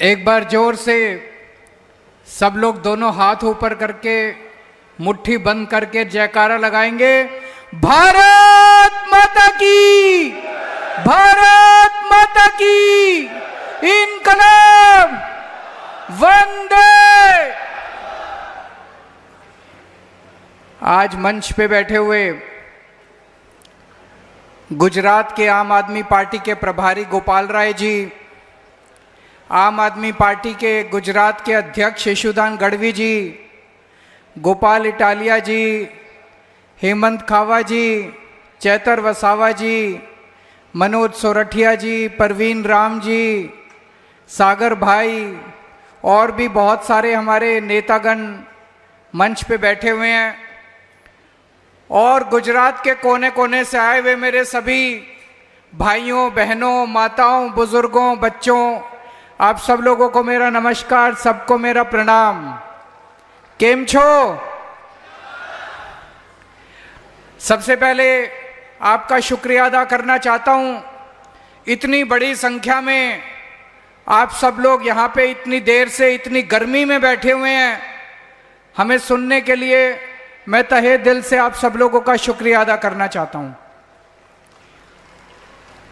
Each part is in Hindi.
एक बार जोर से सब लोग दोनों हाथ ऊपर करके मुट्ठी बंद करके जयकारा लगाएंगे। भारत माता की, भारत माता की, इनकलाब, वंदे। आज मंच पे बैठे हुए गुजरात के आम आदमी पार्टी के प्रभारी गोपाल राय जी, आम आदमी पार्टी के गुजरात के अध्यक्ष यशुदान गढ़वी जी, गोपाल इटालिया जी, हेमंत खावा जी, चैतर वसावा जी, मनोज सोरठिया जी, परवीन राम जी, सागर भाई और भी बहुत सारे हमारे नेतागण मंच पे बैठे हुए हैं और गुजरात के कोने कोने से आए हुए मेरे सभी भाइयों बहनों माताओं बुजुर्गों बच्चों, आप सब लोगों को मेरा नमस्कार, सबको मेरा प्रणाम। केम छो? सबसे पहले आपका शुक्रिया अदा करना चाहता हूं, इतनी बड़ी संख्या में आप सब लोग यहाँ पे इतनी देर से इतनी गर्मी में बैठे हुए हैं हमें सुनने के लिए। मैं तहे दिल से आप सब लोगों का शुक्रिया अदा करना चाहता हूं।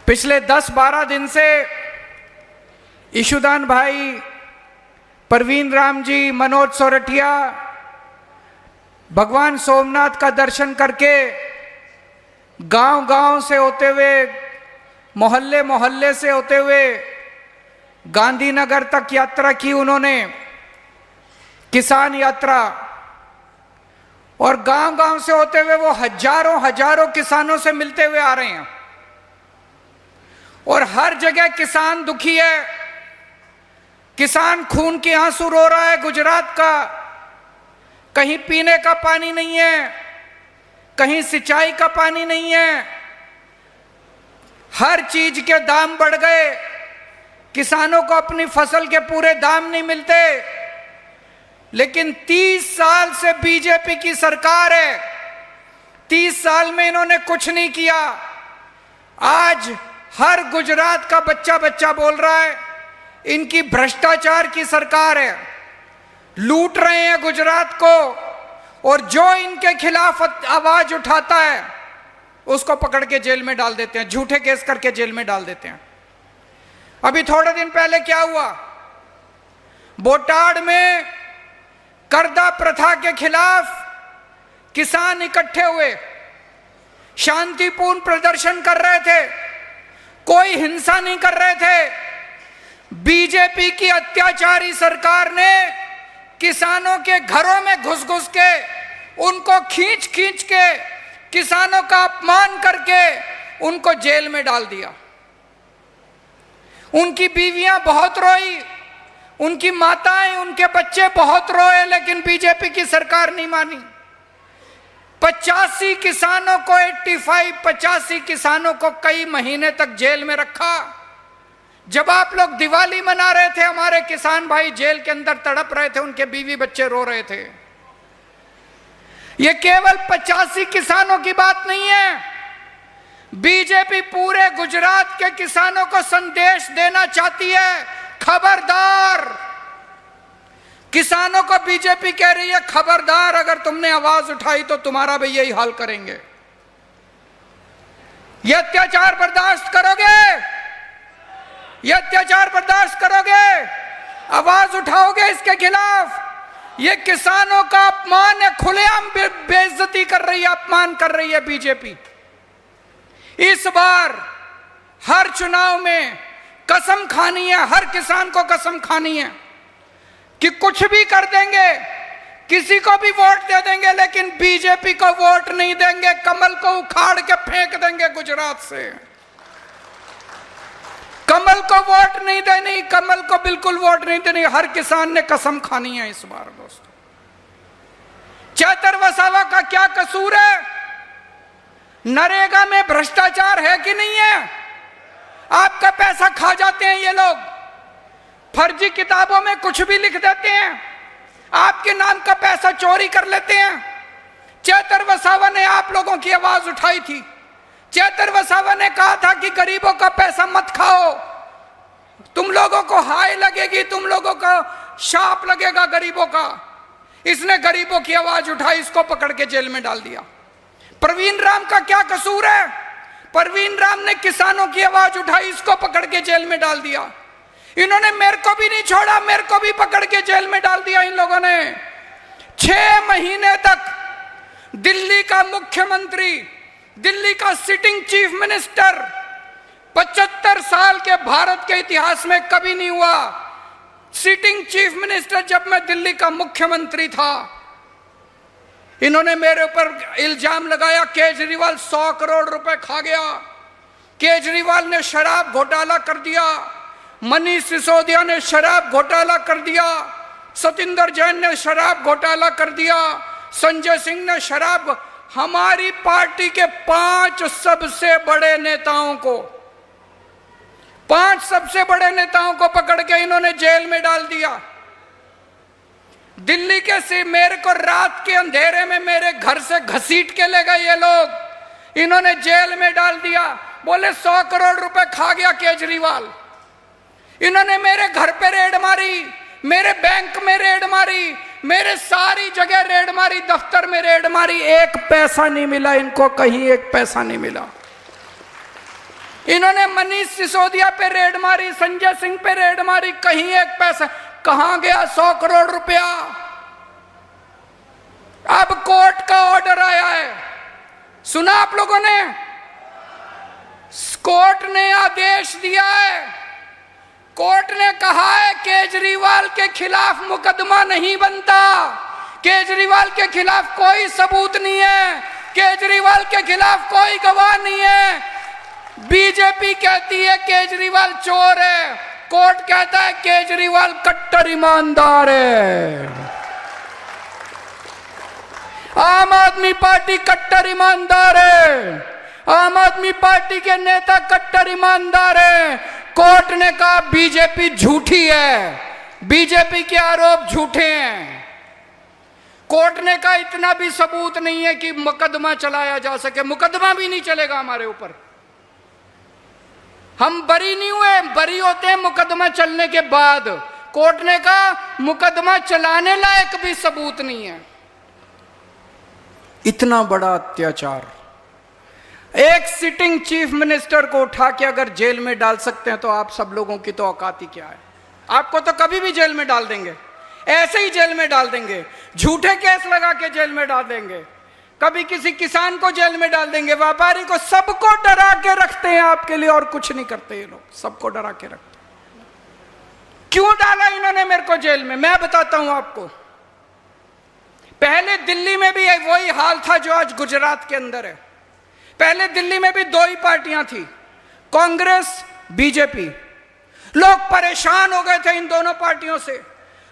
पिछले 10-12 दिन से यशुदान भाई, परवीन राम जी, मनोज सोरठिया भगवान सोमनाथ का दर्शन करके गांव-गांव से होते हुए, मोहल्ले मोहल्ले से होते हुए गांधीनगर तक यात्रा की उन्होंने, किसान यात्रा, और गांव-गांव से होते हुए वो हजारों हजारों किसानों से मिलते हुए आ रहे हैं और हर जगह किसान दुखी है, किसान खून के आंसू रो रहा है। गुजरात का कहीं पीने का पानी नहीं है, कहीं सिंचाई का पानी नहीं है, हर चीज के दाम बढ़ गए, किसानों को अपनी फसल के पूरे दाम नहीं मिलते। लेकिन 30 साल से बीजेपी की सरकार है, 30 साल में इन्होंने कुछ नहीं किया। आज हर गुजरात का बच्चा बच्चा बोल रहा है इनकी भ्रष्टाचार की सरकार है, लूट रहे हैं गुजरात को, और जो इनके खिलाफ आवाज उठाता है उसको पकड़ के जेल में डाल देते हैं, झूठे केस करके जेल में डाल देते हैं। अभी थोड़े दिन पहले क्या हुआ, बोटाड़ में करदा प्रथा के खिलाफ किसान इकट्ठे हुए, शांतिपूर्ण प्रदर्शन कर रहे थे, कोई हिंसा नहीं कर रहे थे। बीजेपी की अत्याचारी सरकार ने किसानों के घरों में घुस घुस के, उनको खींच खींच के, किसानों का अपमान करके उनको जेल में डाल दिया। उनकी बीवियां बहुत रोई, उनकी माताएं, उनके बच्चे बहुत रोए, लेकिन बीजेपी की सरकार नहीं मानी। 85 किसानों को 85 किसानों को कई महीने तक जेल में रखा। जब आप लोग दिवाली मना रहे थे, हमारे किसान भाई जेल के अंदर तड़प रहे थे, उनके बीवी बच्चे रो रहे थे। यह केवल 85 किसानों की बात नहीं है, बीजेपी पूरे गुजरात के किसानों को संदेश देना चाहती है, खबरदार। किसानों को बीजेपी कह रही है खबरदार, अगर तुमने आवाज उठाई तो तुम्हारा भी यही हाल करेंगे। ये अत्याचार बर्दाश्त करोगे? ये अत्याचार बर्दाश्त करोगे? आवाज उठाओगे इसके खिलाफ? ये किसानों का अपमान है, खुलेआम बेइज्जती कर रही है, अपमान कर रही है बीजेपी। इस बार हर चुनाव में कसम खानी है, हर किसान को कसम खानी है कि कुछ भी कर देंगे, किसी को भी वोट दे देंगे, लेकिन बीजेपी को वोट नहीं देंगे। कमल को उखाड़ के फेंक देंगे गुजरात से। कमल को वोट नहीं देनी, कमल को बिल्कुल वोट नहीं देनी। हर किसान ने कसम खानी है इस बार। दोस्तों, चैतर वसावा का क्या कसूर है? नरेगा में भ्रष्टाचार है कि नहीं है? आपका पैसा खा जाते हैं ये लोग, फर्जी किताबों में कुछ भी लिख देते हैं, आपके नाम का पैसा चोरी कर लेते हैं। चैतर वसावा ने आप लोगों की आवाज उठाई थी, चैतर वसावा ने कहा था कि गरीबों का पैसा मत खाओ, तुम लोगों को हाय लगेगी, तुम लोगों को शाप लगेगा गरीबों का। इसने गरीबों की आवाज उठाई, इसको पकड़ के जेल में डाल दिया। प्रवीण राम का क्या कसूर है? प्रवीण राम ने किसानों की आवाज उठाई, इसको पकड़ के जेल में डाल दिया। इन्होंने मेरे को भी नहीं छोड़ा, मेरे को भी पकड़ के जेल में डाल दिया इन लोगों ने। 6 महीने तक दिल्ली का मुख्यमंत्री, दिल्ली का सिटिंग चीफ मिनिस्टर, 75 साल के भारत के इतिहास में कभी नहीं हुआ। सिटिंग चीफ मिनिस्टर जब मैं दिल्ली का मुख्यमंत्री था, इन्होंने मेरे ऊपर इल्जाम लगाया केजरीवाल 100 करोड़ रुपए खा गया, केजरीवाल ने शराब घोटाला कर दिया, मनीष सिसोदिया ने शराब घोटाला कर दिया, सतिंदर जैन ने शराब घोटाला कर दिया, संजय सिंह ने शराब। हमारी पार्टी के 5 सबसे बड़े नेताओं को, 5 सबसे बड़े नेताओं को पकड़ के इन्होंने जेल में डाल दिया। दिल्ली के से मेरे को रात के अंधेरे में मेरे घर से घसीट के ले गए ये लोग, इन्होंने जेल में डाल दिया। बोले 100 करोड़ रुपए खा गया केजरीवाल। इन्होंने मेरे घर पे रेड मारी, मेरे बैंक में रेड मारी, मेरे सारी जगह रेड मारी, दफ्तर में रेड मारी, 1 पैसा नहीं मिला इनको, कहीं 1 पैसा नहीं मिला। इन्होंने मनीष सिसोदिया पे रेड मारी, संजय सिंह पे रेड मारी, कहीं 1 पैसा। कहां गया 100 करोड़ रुपया? अब कोर्ट का ऑर्डर आया है, सुना आप लोगों ने? कोर्ट ने आदेश दिया है, कोर्ट ने कहा है केजरीवाल के खिलाफ मुकदमा नहीं बनता, केजरीवाल के खिलाफ कोई सबूत नहीं है, केजरीवाल के खिलाफ कोई गवाह नहीं है। बीजेपी कहती है केजरीवाल चोर है, कोर्ट कहता है केजरीवाल कट्टर ईमानदार है। आम आदमी पार्टी कट्टर ईमानदार है, आम आदमी पार्टी के नेता कट्टर ईमानदार है। कोर्ट ने कहा बीजेपी झूठी है, बीजेपी के आरोप झूठे हैं। कोर्ट ने कहा इतना भी सबूत नहीं है कि मुकदमा चलाया जा सके, मुकदमा भी नहीं चलेगा हमारे ऊपर, हम बरी नहीं हुए, बरी होते हैं मुकदमा चलने के बाद। कोर्ट ने कहा मुकदमा चलाने लायक भी सबूत नहीं है। इतना बड़ा अत्याचार, एक सिटिंग चीफ मिनिस्टर को उठा के अगर जेल में डाल सकते हैं तो आप सब लोगों की तो औकात ही क्या है? आपको तो कभी भी जेल में डाल देंगे, ऐसे ही जेल में डाल देंगे, झूठे केस लगा के जेल में डाल देंगे, कभी किसी किसान को जेल में डाल देंगे, व्यापारी को, सबको डरा के रखते हैं आपके लिए और कुछ नहीं करते ये लोग, सबको डरा के रखते। क्यों डाला इन्होंने मेरे को जेल में? मैं बताता हूं आपको। पहले दिल्ली में भी वही हाल था जो आज गुजरात के अंदर है। पहले दिल्ली में भी 2 ही पार्टियां थी, कांग्रेस, बीजेपी। लोग परेशान हो गए थे इन दोनों पार्टियों से,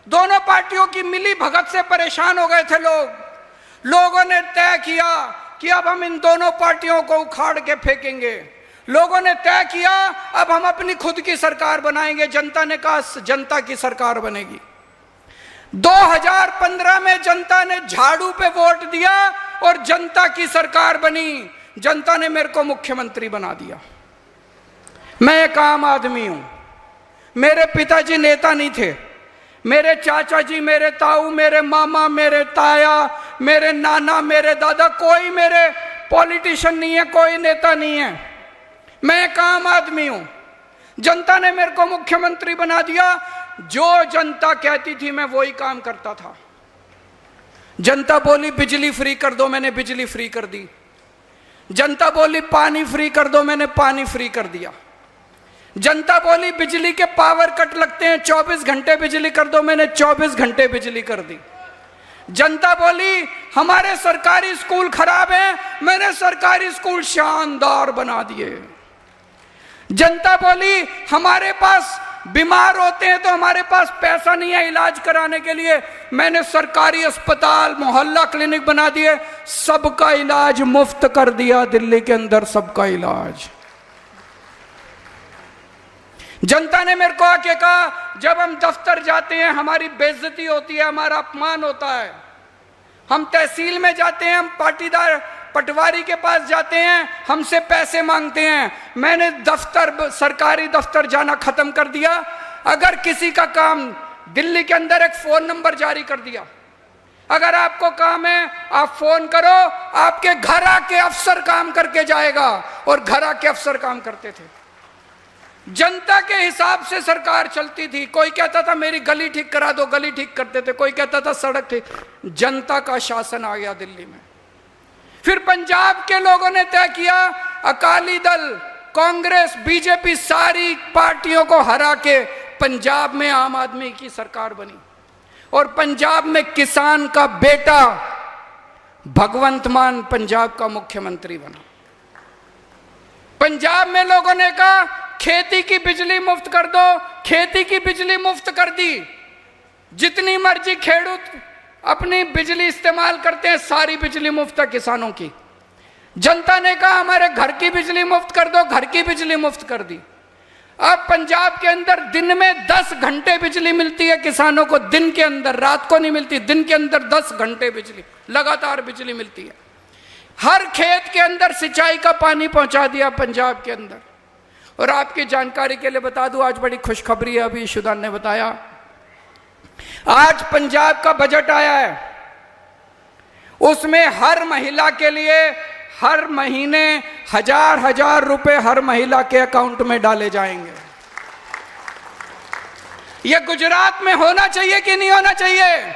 दोनों पार्टियों की मिली भगत से परेशान हो गए थे लोग। लोगों ने तय किया कि अब हम इन दोनों पार्टियों को उखाड़ के फेंकेंगे। लोगों ने तय किया अब हम अपनी खुद की सरकार बनाएंगे। जनता ने कहा जनता की सरकार बनेगी। 2015 में जनता ने झाड़ू पे वोट दिया और जनता की सरकार बनी। जनता ने मेरे को मुख्यमंत्री बना दिया। मैं एक आम आदमी हूं, मेरे पिताजी नेता नहीं थे, मेरे चाचा जी, मेरे ताऊ, मेरे मामा, मेरे ताया, मेरे नाना, मेरे दादा, कोई मेरे पॉलिटिशियन नहीं है, कोई नेता नहीं है। मैं एक आम आदमी हूं। जनता ने मेरे को मुख्यमंत्री बना दिया। जो जनता कहती थी मैं वही काम करता था। जनता बोली बिजली फ्री कर दो, मैंने बिजली फ्री कर दी। जनता बोली पानी फ्री कर दो, मैंने पानी फ्री कर दिया। जनता बोली बिजली के पावर कट लगते हैं, 24 घंटे बिजली कर दो, मैंने 24 घंटे बिजली कर दी। जनता बोली हमारे सरकारी स्कूल खराब हैं, मैंने सरकारी स्कूल शानदार बना दिए। जनता बोली हमारे पास बीमार होते हैं तो हमारे पास पैसा नहीं है इलाज कराने के लिए, मैंने सरकारी अस्पताल, मोहल्ला क्लिनिक बना दिए, सबका इलाज मुफ्त कर दिया दिल्ली के अंदर, सबका इलाज। जनता ने मेरे को आके कहा जब हम दफ्तर जाते हैं हमारी बेइज्जती होती है, हमारा अपमान होता है। हम तहसील में जाते हैं, हम पटवारी के पास जाते हैं, हमसे पैसे मांगते हैं। मैंने सरकारी दफ्तर जाना खत्म कर दिया। अगर किसी का काम, दिल्ली के अंदर एक फोन नंबर जारी कर दिया, अगर आपको काम है आप फोन करो, आपके घर आके अफसर काम करके जाएगा। और घर आके अफसर काम करते थे। जनता के हिसाब से सरकार चलती थी। कोई कहता था मेरी गली ठीक करा दो, गली ठीक करते थे। कोई कहता था सड़क ठीक। जनता का शासन आ गया दिल्ली में। फिर पंजाब के लोगों ने तय किया, अकाली दल, कांग्रेस, बीजेपी, सारी पार्टियों को हरा के पंजाब में आम आदमी की सरकार बनी। और पंजाब में किसान का बेटा भगवंत मान पंजाब का मुख्यमंत्री बना। पंजाब में लोगों ने कहा खेती की बिजली मुफ्त कर दो। खेती की बिजली मुफ्त कर दी। जितनी मर्जी खेडूत अपनी बिजली इस्तेमाल करते हैं, सारी बिजली मुफ्त है किसानों की। जनता ने कहा हमारे घर की बिजली मुफ्त कर दो, घर की बिजली मुफ्त कर दी। अब पंजाब के अंदर दिन में 10 घंटे बिजली मिलती है किसानों को, दिन के अंदर, रात को नहीं मिलती। दिन के अंदर 10 घंटे बिजली, लगातार बिजली मिलती है। हर खेत के अंदर सिंचाई का पानी पहुंचा दिया पंजाब के अंदर। और आपकी जानकारी के लिए बता दूं, आज बड़ी खुशखबरी है, अभी ईशुदान ने बताया, आज पंजाब का बजट आया है। उसमें हर महिला के लिए हर महीने 1000 रुपए हर महिला के अकाउंट में डाले जाएंगे। यह गुजरात में होना चाहिए कि नहीं होना चाहिए?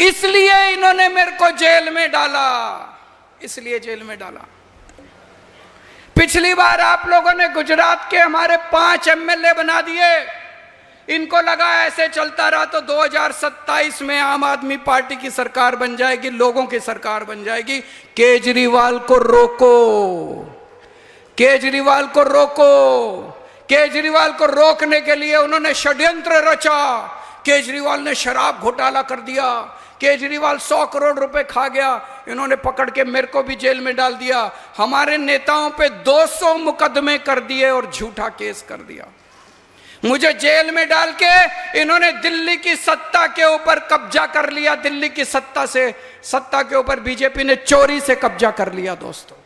इसलिए इन्होंने मेरे को जेल में डाला, इसलिए जेल में डाला। पिछली बार आप लोगों ने गुजरात के हमारे 5 एमएलए बना दिए। इनको लगा ऐसे चलता रहा तो 2027 में आम आदमी पार्टी की सरकार बन जाएगी, लोगों की सरकार बन जाएगी। केजरीवाल को रोको, केजरीवाल को रोको। केजरीवाल को रोकने के लिए उन्होंने षड्यंत्र रचा। केजरीवाल ने शराब घोटाला कर दिया। केजरीवाल 100 करोड़ रुपए खा गया। इन्होंने पकड़ के मेरे को भी जेल में डाल दिया। हमारे नेताओं पे 200 मुकदमे कर दिए और झूठा केस कर दिया। मुझे जेल में डाल के इन्होंने दिल्ली की सत्ता के ऊपर कब्जा कर लिया। दिल्ली की सत्ता के ऊपर बीजेपी ने चोरी से कब्जा कर लिया। दोस्तों,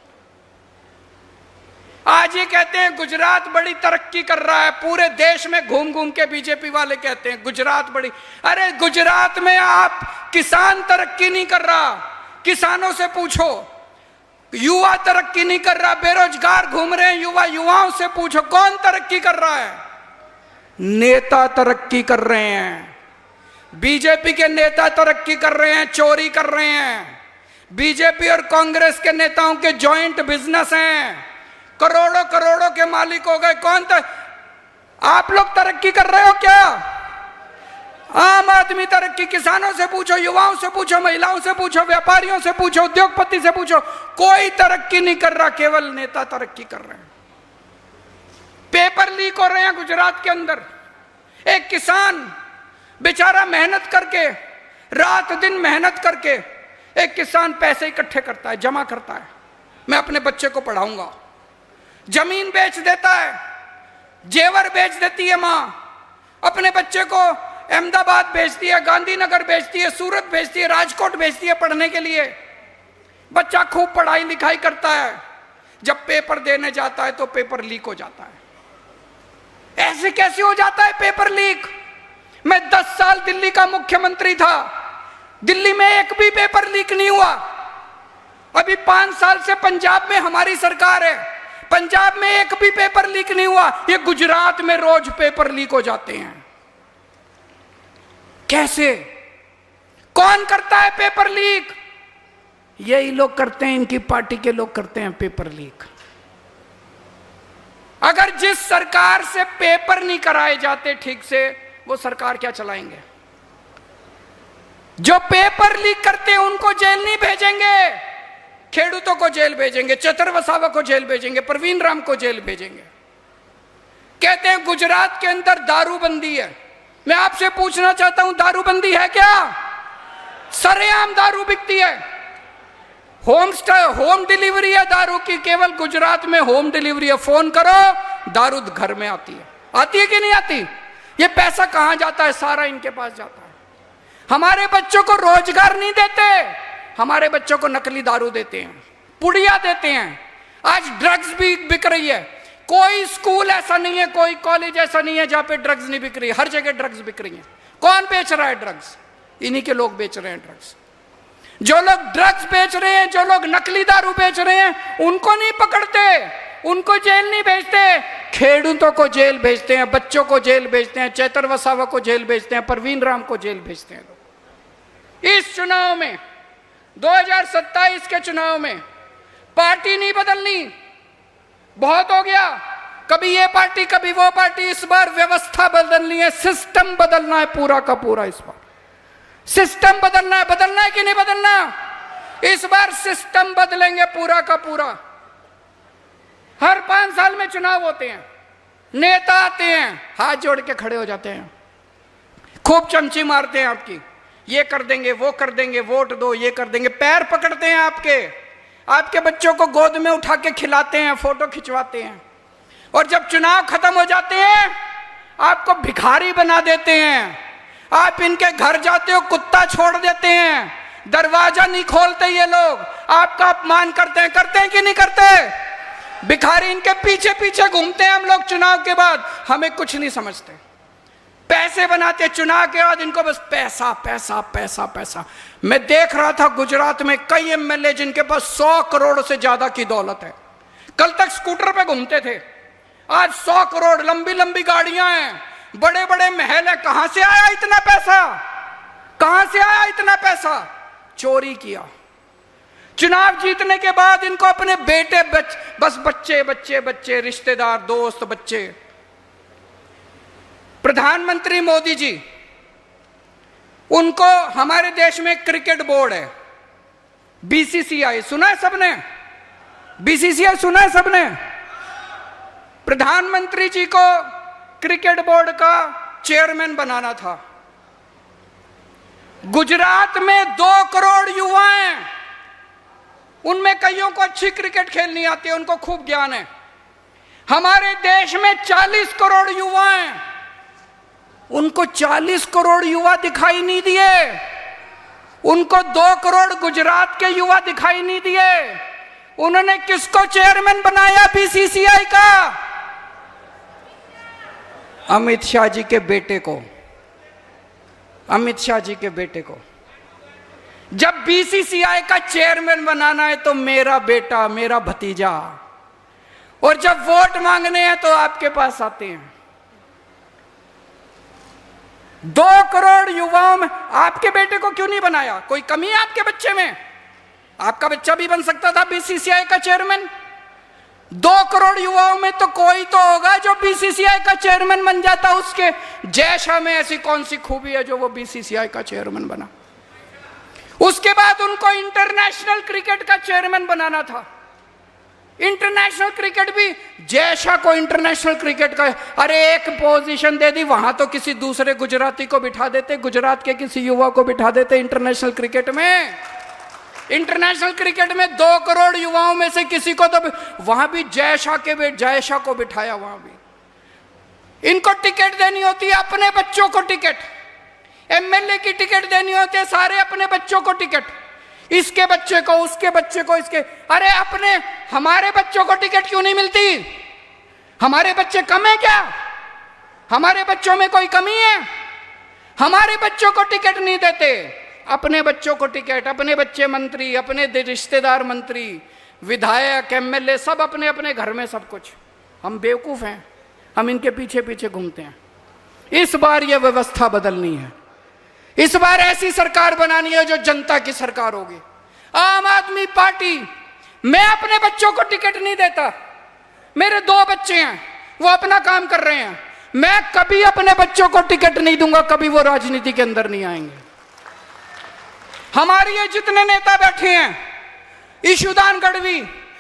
आज ये कहते हैं गुजरात बड़ी तरक्की कर रहा है। पूरे देश में घूम घूम के बीजेपी वाले कहते हैं गुजरात बड़ी। अरे गुजरात में आप किसान तरक्की नहीं कर रहा, किसानों से पूछो। युवा तरक्की नहीं कर रहा, बेरोजगार घूम रहे हैं युवाओं से पूछो कौन तरक्की कर रहा है? नेता तरक्की कर रहे हैं। बीजेपी के नेता तरक्की कर रहे हैं, चोरी कर रहे हैं। बीजेपी और कांग्रेस के नेताओं के जॉइंट बिजनेस हैं, करोड़ों करोड़ों के मालिक हो गए। आप लोग तरक्की कर रहे हो क्या? आम आदमी तरक्की, किसानों से पूछो, युवाओं से पूछो, महिलाओं से पूछो, व्यापारियों से पूछो, उद्योगपति से पूछो, कोई तरक्की नहीं कर रहा, केवल नेता तरक्की कर रहे हैं। पेपर लीक हो रहे हैं गुजरात के अंदर। एक किसान बेचारा मेहनत करके, रात दिन मेहनत करके, एक किसान पैसे इकट्ठे करता है, जमा करता है, मैं अपने बच्चे को पढ़ाऊंगा। जमीन बेच देता है, जेवर बेच देती है मां, अपने बच्चे को अहमदाबाद भेजती है, गांधीनगर भेजती है, सूरत भेजती है, राजकोट भेजती है पढ़ने के लिए। बच्चा खूब पढ़ाई लिखाई करता है। जब पेपर देने जाता है तो पेपर लीक हो जाता है। ऐसे कैसे हो जाता है पेपर लीक? मैं 10 साल दिल्ली का मुख्यमंत्री था, दिल्ली में एक भी पेपर लीक नहीं हुआ। अभी 5 साल से पंजाब में हमारी सरकार है, पंजाब में एक भी पेपर लीक नहीं हुआ। ये गुजरात में रोज पेपर लीक हो जाते हैं। कैसे? कौन करता है पेपर लीक? यही लोग करते हैं, इनकी पार्टी के लोग करते हैं पेपर लीक। अगर जिस सरकार से पेपर नहीं कराए जाते ठीक से, वो सरकार क्या चलाएंगे? जो पेपर लीक करते हैं उनको जेल नहीं भेजेंगे, खेडूतों को जेल भेजेंगे, चतर वसावा को जेल भेजेंगे, प्रवीण राम को जेल भेजेंगे। कहते हैं गुजरात के अंदर दारूबंदी है। मैं आपसे पूछना चाहता हूं, दारूबंदी है क्या? सरेआम दारू बिकती है। होम डिलीवरी है दारू की, केवल गुजरात में होम डिलीवरी है। फोन करो, दारू घर में आती है। आती है कि नहीं आती? ये पैसा कहां जाता है? सारा इनके पास जाता है। हमारे बच्चों को रोजगार नहीं देते, हमारे बच्चों को नकली दारू देते हैं। पुड़िया देते हैं। आज ड्रग्स भी बिक रही है। कोई स्कूल ऐसा नहीं है, कोई कॉलेज ऐसा नहीं है जहां पे ड्रग्स नहीं बिक रही है। हर जगह ड्रग्स बिक रही है। कौन बेच रहा है ड्रग्स? इन्हीं के लोग बेच रहे हैं ड्रग्स। जो लोग ड्रग्स बेच रहे हैं, जो लोग नकली दारू बेच रहे हैं, उनको नहीं पकड़ते, उनको जेल नहीं भेजते, खेडूतों को जेल भेजते हैं, बच्चों को जेल भेजते हैं, चैतर वसावा को जेल भेजते हैं, परवीन राम को जेल भेजते हैं। इस चुनाव में 2027 के चुनाव में पार्टी नहीं बदलनी, बहुत हो गया। कभी ये पार्टी कभी वो पार्टी। इस बार व्यवस्था बदलनी है, सिस्टम बदलना है पूरा का पूरा। इस बार सिस्टम बदलना है कि नहीं बदलना? इस बार सिस्टम बदलेंगे पूरा का पूरा। हर 5 साल में चुनाव होते हैं, नेता आते हैं, हाथ जोड़ के खड़े हो जाते हैं, खूब चमची मारते हैं आपकी, ये कर देंगे, वो कर देंगे, वोट दो, ये कर देंगे, पैर पकड़ते हैं आपके बच्चों को गोद में उठा के खिलाते हैं, फोटो खिंचवाते हैं, और जब चुनाव खत्म हो जाते हैं आपको भिखारी बना देते हैं। आप इनके घर जाते हो, कुत्ता छोड़ देते हैं, दरवाजा नहीं खोलते ये लोग, आपका अपमान करते हैं कि नहीं करते? भिखारी इनके पीछे पीछे घूमते हैं हम लोग चुनाव के बाद, हमें कुछ नहीं समझते, पैसे बनाते चुनाव के बाद, इनको बस पैसा पैसा पैसा पैसा। मैं देख रहा था गुजरात में कई एमएलए जिनके पास 100 करोड़ से ज्यादा की दौलत है, कल तक स्कूटर पे घूमते थे, आज 100 करोड़, लंबी लंबी गाड़ियां हैं, बड़े बड़े महल है। कहां से आया इतना पैसा? कहां से आया इतना पैसा? चोरी किया। चुनाव जीतने के बाद इनको अपने बेटे बस बच्चे बच्चे बच्चे, रिश्तेदार, दोस्त, बच्चे। प्रधानमंत्री मोदी जी, उनको हमारे देश में क्रिकेट बोर्ड है, बीसीसीआई, सुना है सबने? बीसीसीआई सुना है सबने? प्रधानमंत्री जी को क्रिकेट बोर्ड का चेयरमैन बनाना था। गुजरात में 2 करोड़ युवा हैं, उनमें कईयों को अच्छी क्रिकेट खेलनी आती है, उनको खूब ज्ञान है। हमारे देश में 40 करोड़ युवा हैं, उनको 40 करोड़ युवा दिखाई नहीं दिए, उनको 2 करोड़ गुजरात के युवा दिखाई नहीं दिए। उन्होंने किसको चेयरमैन बनाया बीसीसीआई का? अमित शाह जी के बेटे को, अमित शाह जी के बेटे को। जब बीसीसीआई का चेयरमैन बनाना है तो मेरा बेटा, मेरा भतीजा, और जब वोट मांगने हैं तो आपके पास आते हैं। 2 करोड़ युवाओं में आपके बेटे को क्यों नहीं बनाया? कोई कमी है आपके बच्चे में? आपका बच्चा भी बन सकता था बीसीसीआई का चेयरमैन। 2 करोड़ युवाओं में तो कोई तो होगा जो बीसीसीआई का चेयरमैन बन जाता। उसके जैसा में ऐसी कौन सी खूबी है जो वो बीसीसीआई का चेयरमैन बना? उसके बाद उनको इंटरनेशनल क्रिकेट का चेयरमैन बनाना था। इंटरनेशनल क्रिकेट भी, जैसा को इंटरनेशनल क्रिकेट का, अरे एक पोजीशन दे दी, वहां तो किसी दूसरे गुजराती को बिठा देते, गुजरात के किसी युवा को बिठा देते इंटरनेशनल क्रिकेट में। इंटरनेशनल क्रिकेट में 2 करोड़ युवाओं में से किसी को तो वहां भी जयशाह को बिठाया। वहां भी इनको टिकट देनी होती है, अपने बच्चों को टिकट, एमएलए की टिकट देनी होती है, सारे अपने बच्चों को टिकट, इसके बच्चे को, उसके बच्चे को, इसके। अरे अपने, हमारे बच्चों को टिकट क्यों नहीं मिलती? हमारे बच्चे कम है क्या? हमारे बच्चों में कोई कमी है? हमारे बच्चों को टिकट नहीं देते, अपने बच्चों को टिकट, अपने बच्चे मंत्री, अपने रिश्तेदार मंत्री, विधायक, एमएलए, सब अपने अपने घर में सब कुछ। हम बेवकूफ हैं, हम इनके पीछे पीछे घूमते हैं। इस बार यह व्यवस्था बदलनी है, इस बार ऐसी सरकार बनानी है जो जनता की सरकार होगी। आम आदमी पार्टी, मैं अपने बच्चों को टिकट नहीं देता, मेरे 2 बच्चे हैं, वो अपना काम कर रहे हैं, मैं कभी अपने बच्चों को टिकट नहीं दूंगा, कभी वो राजनीति के अंदर नहीं आएंगे। हमारे ये जितने नेता बैठे हैं, ईशुदान गढ़वी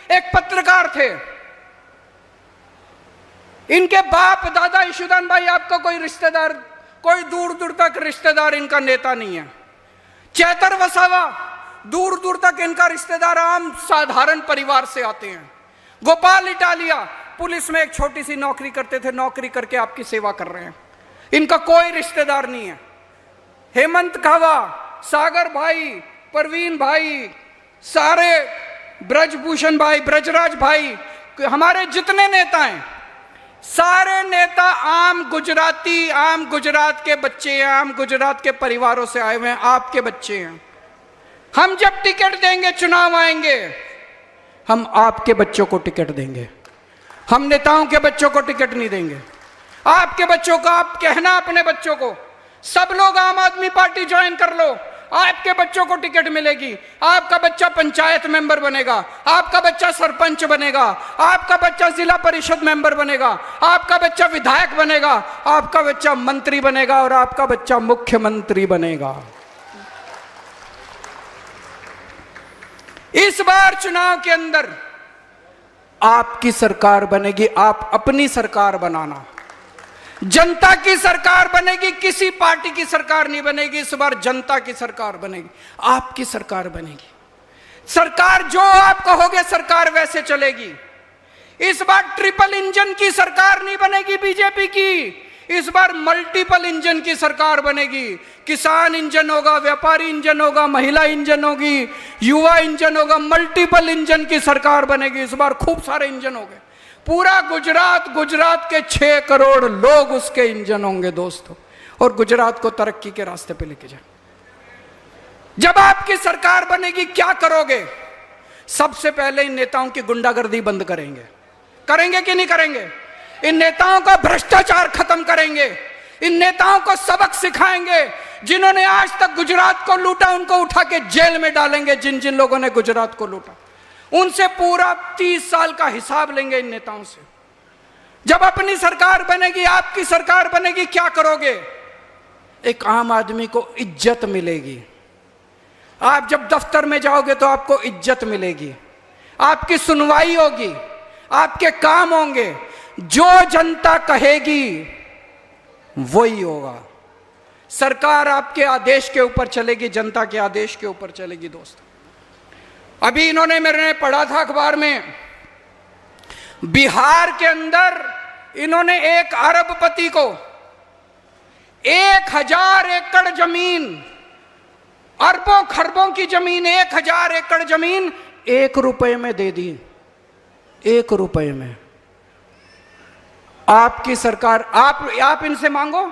एक पत्रकार थे, इनके बाप दादा ईशुदान भाई, आपका कोई रिश्तेदार, कोई दूर दूर तक रिश्तेदार इनका नेता नहीं है। चैतर वसावा, दूर दूर तक इनका रिश्तेदार आम साधारण परिवार से आते हैं। गोपाल इटालिया पुलिस में एक छोटी सी नौकरी करते थे, नौकरी करके आपकी सेवा कर रहे हैं, इनका कोई रिश्तेदार नहीं है। हेमंत कावा, सागर भाई, परवीन भाई, सारे ब्रजभूषण भाई, ब्रजराज भाई, हमारे जितने नेता हैं, सारे नेता आम गुजराती, आम गुजरात के बच्चे हैं, आम गुजरात के परिवारों से आए हुए हैं, आपके बच्चे हैं। हम जब टिकट देंगे, चुनाव आएंगे, हम आपके बच्चों को टिकट देंगे, हम नेताओं के बच्चों को टिकट नहीं देंगे। आपके बच्चों को आप कहना अपने बच्चों को, सब लोग आम आदमी पार्टी ज्वाइन कर लो, आपके बच्चों को टिकट मिलेगी, आपका बच्चा पंचायत मेंबर बनेगा, आपका बच्चा सरपंच बनेगा, आपका बच्चा जिला परिषद मेंबर बनेगा, आपका बच्चा विधायक बनेगा, आपका बच्चा मंत्री बनेगा और आपका बच्चा मुख्यमंत्री बनेगा। इस बार चुनाव के अंदर आपकी सरकार बनेगी, आप अपनी सरकार बनाना, जनता की सरकार बनेगी, किसी पार्टी की सरकार नहीं बनेगी। इस बार जनता की सरकार बनेगी, आपकी सरकार बनेगी। सरकार जो आप कहोगे सरकार वैसे चलेगी। इस बार ट्रिपल इंजन की सरकार नहीं बनेगी बीजेपी की, इस बार मल्टीपल इंजन की सरकार बनेगी। किसान इंजन होगा, व्यापारी इंजन होगा, महिला इंजन होगी, युवा इंजन होगा, मल्टीपल इंजन की सरकार बनेगी। इस बार खूब सारे इंजन होंगे, पूरा गुजरात, गुजरात के 6 करोड़ लोग उसके इंजन होंगे दोस्तों, और गुजरात को तरक्की के रास्ते पे लेके जाए। जब आपकी सरकार बनेगी क्या करोगे? सबसे पहले इन नेताओं की गुंडागर्दी बंद करेंगे। करेंगे कि नहीं करेंगे? इन नेताओं का भ्रष्टाचार खत्म करेंगे, इन नेताओं को सबक सिखाएंगे। जिन्होंने आज तक गुजरात को लूटा उनको उठा के जेल में डालेंगे, जिन जिन लोगों ने गुजरात को लूटा उनसे पूरा 30 साल का हिसाब लेंगे इन नेताओं से। जब अपनी सरकार बनेगी, आपकी सरकार बनेगी, क्या करोगे? एक आम आदमी को इज्जत मिलेगी। आप जब दफ्तर में जाओगे तो आपको इज्जत मिलेगी, आपकी सुनवाई होगी, आपके काम होंगे। जो जनता कहेगी वही होगा। सरकार आपके आदेश के ऊपर चलेगी, जनता के आदेश के ऊपर चलेगी दोस्तों। अभी इन्होंने, मैंने पढ़ा था अखबार में, बिहार के अंदर इन्होंने एक अरबपति को 1000 एकड़ जमीन, अरबों खरबों की जमीन, 1000 एकड़ जमीन 1 रुपए में दे दी। 1 रुपए में। आपकी सरकार, आप इनसे मांगो,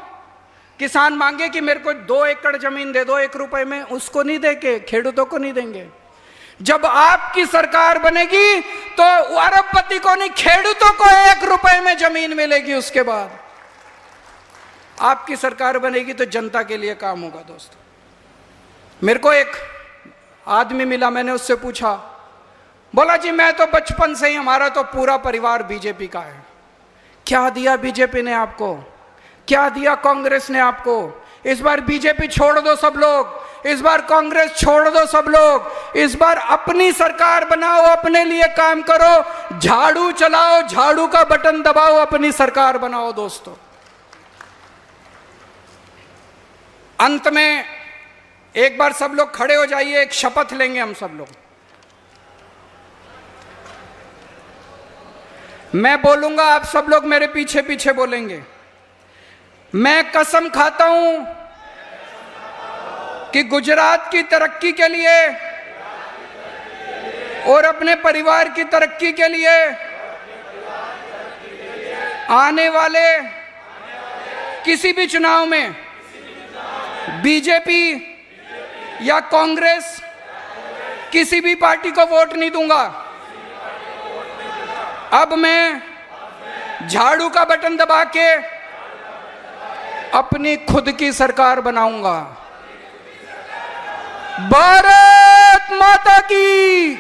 किसान मांगे कि मेरे को 2 एकड़ जमीन दे दो 1 रुपए में, उसको नहीं देके, खेडूतों को नहीं देंगे। जब आपकी सरकार बनेगी तो अरबपति को नहीं, खेडूतों को 1 रुपए में जमीन मिलेगी। उसके बाद आपकी सरकार बनेगी तो जनता के लिए काम होगा दोस्तों। मेरे को एक आदमी मिला, मैंने उससे पूछा, बोला जी मैं तो बचपन से ही, हमारा तो पूरा परिवार बीजेपी का है। क्या दिया बीजेपी ने आपको? क्या दिया कांग्रेस ने आपको? इस बार बीजेपी छोड़ दो सब लोग, इस बार कांग्रेस छोड़ दो सब लोग, इस बार अपनी सरकार बनाओ, अपने लिए काम करो, झाड़ू चलाओ, झाड़ू का बटन दबाओ, अपनी सरकार बनाओ दोस्तों। अंत में एक बार सब लोग खड़े हो जाइए, एक शपथ लेंगे हम सब लोग। मैं बोलूंगा, आप सब लोग मेरे पीछे पीछे बोलेंगे। मैं कसम खाता हूं कि गुजरात की तरक्की के लिए और अपने परिवार की तरक्की के लिए आने वाले किसी भी चुनाव में बीजेपी या कांग्रेस, किसी भी पार्टी को वोट नहीं दूंगा। अब मैं झाड़ू का बटन दबा के अपनी खुद की सरकार बनाऊंगा। भारत माता की।